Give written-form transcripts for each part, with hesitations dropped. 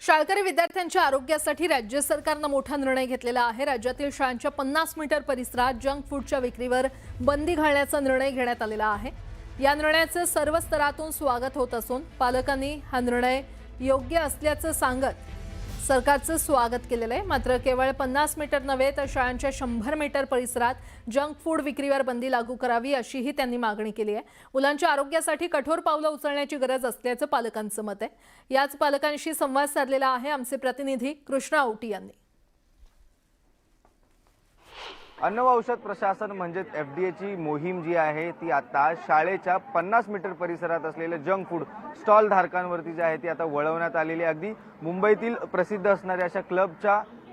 शाळकरी विद्यार्थ्यांच्या आरोग्यासाठी राज्य सरकारने मोठा निर्णय घेतलेला आहे। राज्यातील शाळांच्या 50 मीटर परिसरात जंक फूडच्या विक्रीवर बंदी घालण्याचा निर्णय घेण्यात आलेला आहे। या निर्णयाचे सर्व स्तरातून स्वागत होत असून पालकांनी हा निर्णय योग्य असल्याचं सांगत सरकारचं स्वागत केलेलं आहे। मात्र केवळ 50 मीटर नव्हे तर शाळांच्या 100 मीटर परिसरात जंक फूड विक्रीवर बंदी लागू करावी अशीही त्यांनी मागणी केली आहे। मुलांच्या आरोग्यासाठी कठोर पावलं उचलण्याची गरज असल्याचं पालकांचं मत आहे। याच पालकांशी संवाद साधलेला आहे आमचे प्रतिनिधी कृष्णा औटी यांनी। अन्न व औषध प्रशासन म्हणजे FDA ची मोहीम जी आहे ती आता शाळेच्या 50 मीटर परिसरात असलेले जंक फूड स्टॉल धारकांवरती जी आहे ती आता वळवण्यात आलेली आहे। अगदी मुंबईतील प्रसिद्ध असणाऱ्या अशा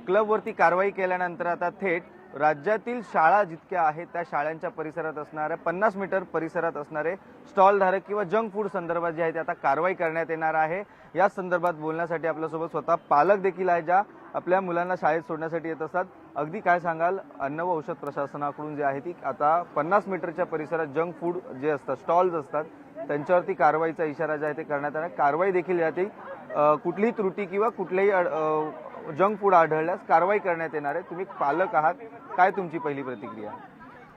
क्लबवरती कारवाई केल्यानंतर आता थेट राज्यातील शाळा जितक्या आहेत त्या शाळांच्या परिसरात असणाऱ्या 50 मीटर परिसरात असणारे स्टॉल धारक किंवा जंक फूड संदर्भात जे आहे ते आता कारवाई करण्यात येणार आहे। या संदर्भात बोलण्यासाठी आपल्यासोबत स्वतः पालक देखील आहे ज्या आपल्या मुलांना शाळेत सोडण्यासाठी येत असतात। अगदी काय सांगाल, अन्न व औषध प्रशासनाकडून जे आहे ती आता 50 मीटरच्या परिसरात जंक फूड जे असतात स्टॉल्स असतात त्यांच्यावरती कारवाईचा इशारा जे आहे ते करण्यात आला। कारवाई देखील याची कुठलीही त्रुटी किंवा कुठलेही जंक फूड आढळल्यास कारवाई करण्यात येणार आहे। तुम्ही पालक आहात, काय तुमची पहिली प्रतिक्रिया?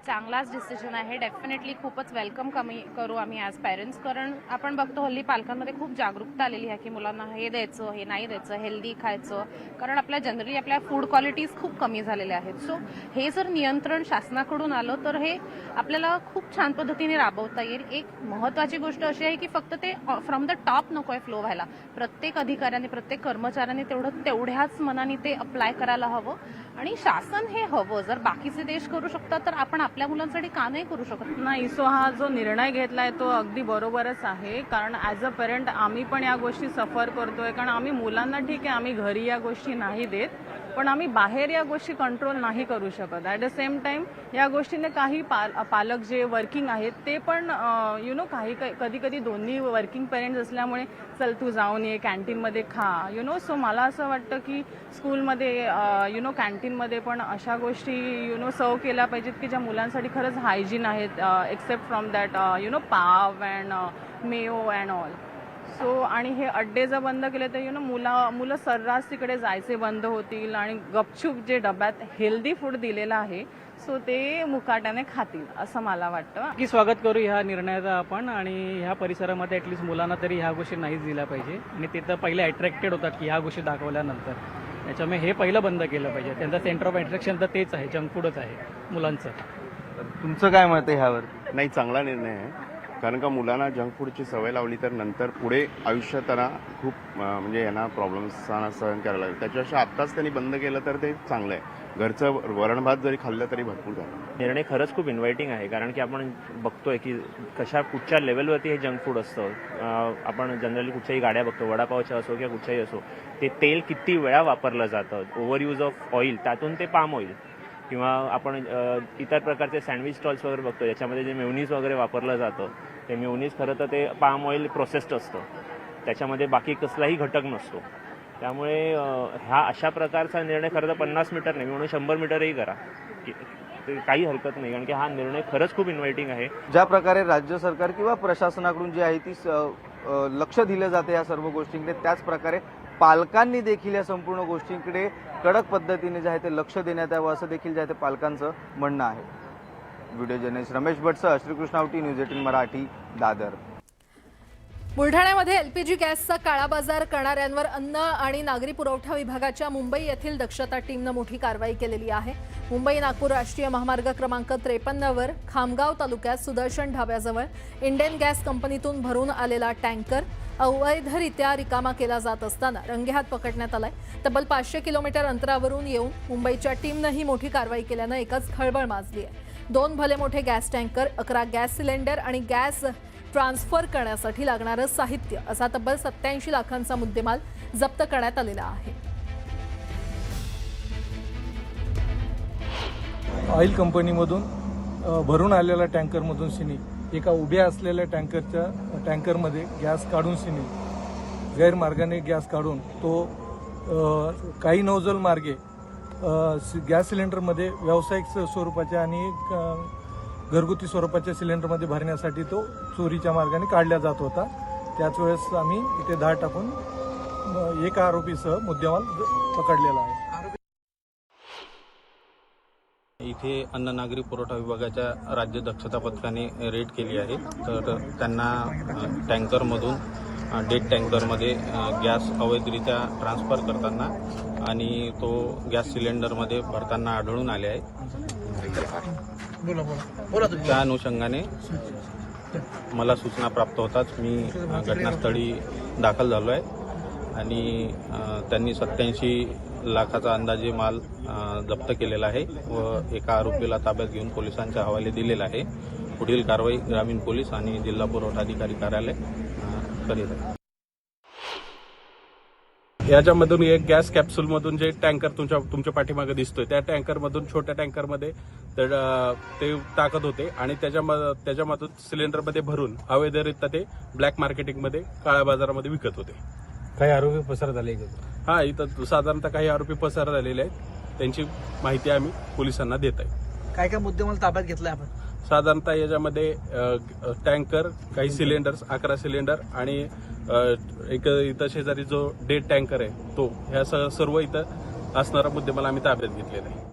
चांगलाच डिसिजन आहे। डेफिनेटली खूपच वेलकम करू आम्ही ॲज पेरेंट्स, कारण आपण बघतो हल्ली पालकांमध्ये खूप जागरूकता आलेली आहे की मुलांना हे द्यायचं हे नाही द्यायचं, हेल्दी खायचं, कारण आपल्या जनरली आपल्या फूड क्वालिटीज खूप कमी झालेल्या आहेत। सो हे जर नियंत्रण शासनाकडून आलं तर हे आपल्याला खूप छान पद्धतीने राबवता येईल। एक महत्त्वाची गोष्ट अशी आहे की फक्त ते फ्रॉम द टॉप नको आहे फ्लो व्हायला, प्रत्येक अधिकाऱ्याने प्रत्येक कर्मचाऱ्याने तेवढ्याच मनाने ते अप्लाय करायला हवं आणि शासन हे हवं। जर बाकीचे देश करू शकतात तर आपण आपल्या मुलांसाठी का नाही करू शकत? नाही, सो हा जो निर्णय घेतलाय तो अगदी बरोबरच आहे, कारण ॲज अ पेरेंट आम्ही पण या गोष्टी सफर करतोय। कारण आम्ही मुलांना ठीक आहे आम्ही घरी या गोष्टी नाही देत, पण आम्ही बाहेर या गोष्टी कंट्रोल नाही करू शकत। ॲट द सेम टाइम या गोष्टीने काही पालक जे वर्किंग आहेत ते पण काही कधी कधी दोन्ही वर्किंग पेरेंट्स असल्यामुळे चल तू जाऊन ये कॅन्टीनमध्ये खा सो मला असं वाटतं की स्कूलमध्ये कॅन्टीनमध्ये पण अशा गोष्टी सर्व केल्या पाहिजेत की ज्या मुलांसाठी खरंच हायजीन आहेत, एक्सेप्ट फ्रॉम दॅट पाव and Mayo and all. So आणि हे अड्डे जर बंद केले तर मुलं सर्रास तिकडे जायचे बंद होतील आणि गपचूप जे डब्यात हेल्दी फूड दिलेलं आहे सो ते मुकाट्याने खातील असं मला वाटतं। की स्वागत करू ह्या निर्णयाचा आपण, आणि ह्या परिसरामध्ये ॲटलिस्ट मुलांना तरी ह्या गोष्टी नाहीच दिल्या पाहिजे आणि ते तर पहिले अट्रॅक्टेड होतात की ह्या गोष्टी दाखवल्यानंतर, त्याच्यामुळे हे पहिलं बंद केलं पाहिजे। त्यांचं सेंटर ऑफ अट्रॅक्शन तर तेच आहे, जंक फूडच आहे मुलांचं। तुमचं काय मत आहे ह्यावर? नाही, चांगला निर्णय आहे, कारण का मुलांना जंक फूडची सवय लावली तर नंतर पुढे आयुष्यात त्यांना खूप म्हणजे यांना प्रॉब्लेम्सना सहन करायला लागेल। त्याच्यापेक्षा आत्ताच त्यांनी बंद केलं तर ते चांगलं आहे। घरचं वरण भात जरी खाल्लं तरी भरपूर झालं। निर्णय खरंच खूप इन्व्हायटिंग आहे, कारण की आपण बघतोय की कुठच्या लेवलवरती हे जंक फूड असतं। आपण जनरली कुठच्याही गाड्या बघतो, वडापावच्या असो किंवा कुठच्याही असो, ते तेल किती वेळा वापरलं जातं, ओव्हर यूज ऑफ ऑइल, त्यातून ते पाम ऑइल, किंवा आपण इतर प्रकारचे सँडविच स्टॉल्स वगैरे बघतो ज्याच्यामध्ये जे मेयोनीज वगैरे वापरलं जातं ते मेयोनीज खरं तर ते पाम ऑइल प्रोसेस्ड असतं, त्याच्यामध्ये बाकी कसलाही घटक नसतो। त्यामुळे ह्या अशा प्रकारचा निर्णय खरं तर 50 मीटर नाही म्हणून 100 मीटरही करा, काही हरकत नाही, कारण की हा निर्णय खरंच खूप इन्व्हायटिंग आहे। ज्या प्रकारे राज्य सरकार किंवा प्रशासनाकडून जी आहे ती लक्ष दिलं जाते या सर्व गोष्टींकडे, त्याच प्रकारे पालकांनी देखील या संपूर्ण गोष्टींकडे कडक पद्धतीने जे आहे ते लक्ष देण्यात यावं असं देखील जे आहे ते पालकांचं म्हणणं आहे। व्हिडिओ जर्नलिस्ट रमेश भटसह श्रीकृष्ण औटी, न्यूज 18 मराठी, दादर। बुलढाण्यामध्ये LPG गॅसचा काळाबाजार करणाऱ्यांवर अन्न आणि नागरी पुरवठा विभागाच्या मुंबई येथील दक्षता टीमने मोठी कारवाई केलेली आहे। मुंबई नागपूर राष्ट्रीय महामार्ग क्रमांक 53 वर खामगाव तालुक्यात सुदर्शन ढाब्याजवळ इंडियन गॅस कंपनीतून भरून आलेला टँकर अवैधरित्या रिकामा केला जात असताना रंगेहात पकडण्यात आलाय। तब्बल 500 किलोमीटर अंतरावरून येऊन मुंबईच्या टीमने ही मोठी कारवाई केल्याने एकच खळबळ माजली आहे। 2 भले मोठे गॅस टँकर, 11 गॅस सिलेंडर आणि गॅस ट्रान्सफर करण्यासाठी लागणारं साहित्य असा तब्बल 87 लाखांचा मुद्देमाल जप्त करण्यात आलेला आहे। ऑइल कंपनीमधून भरून आलेल्या टँकरमधून सिनी एका उभ्या असलेल्या टँकरमध्ये गॅस काढून सिनी गैरमार्गाने गॅस काढून तो काही नोझल मार्गे गॅस सिलेंडरमध्ये व्यावसायिक स्वरूपाच्या आणि घरगुती स्वरूपाच्या सिलेंडरमध्ये भरण्यासाठी तो चोरीच्या मार्गाने काढला जात होता। त्याच वेळेस आम्ही इथे धाड टाकून एका आरोपीसह मुद्देमाल पकडलेला आहे. इथे अन्न नागरी पुरवठा विभागाच्या राज्य दक्षता पथकाने रेड केली आहे. तर त्यांना टँकरमधून डेड टँकरमध्ये गॅस अवैधरित्या ट्रान्सफर करताना आणि तो गॅस सिलेंडरमध्ये भरताना आढळून आले आहे. त्या अनुषंगाने मला सूचना प्राप्त होताच मी घटनास्थळी दाखल झालो आहे आणि त्यांनी 87 लाखाचा अंदाजे माल जप्त केलेला आहे व एका आरोपीला ताब्यात घेऊन पोलिसांच्या हवाले दिलेला आहे. पुढील कारवाई ग्रामीण पोलीस आणि जिल्हा पुरवठा अधिकारी कार्यालय करीत आहे. याच्यामधून एक गॅस कॅप्सूलमधून जे टँकर तुमच्या पाठीमागे दिसतोय त्या टँकरमधून छोट्या टँकरमध्ये ते टाकत होते आणि त्याच्यामधून सिलेंडरमध्ये भरून अवैधरित्या ते ब्लॅक मार्केटिंगमध्ये काळ्या बाजारामध्ये विकत होते. काही आरोपी पसार झाले हा, इथं साधारणतः काही आरोपी पसार झालेले आहेत. त्यांची माहिती आम्ही पोलिसांना देत आहे. काय काय मुद्देमाल ताब्यात घेतलाय आपण? साधारणतः याच्यामध्ये टँकर, काही सिलेंडर्स, 11 सिलेंडर आणि एक इथं शेजारी जो डेड टँकर आहे तो, ह्या सर्व इथं असणारा मुद्देमाल आम्ही ताब्यात घेतलेला आहे.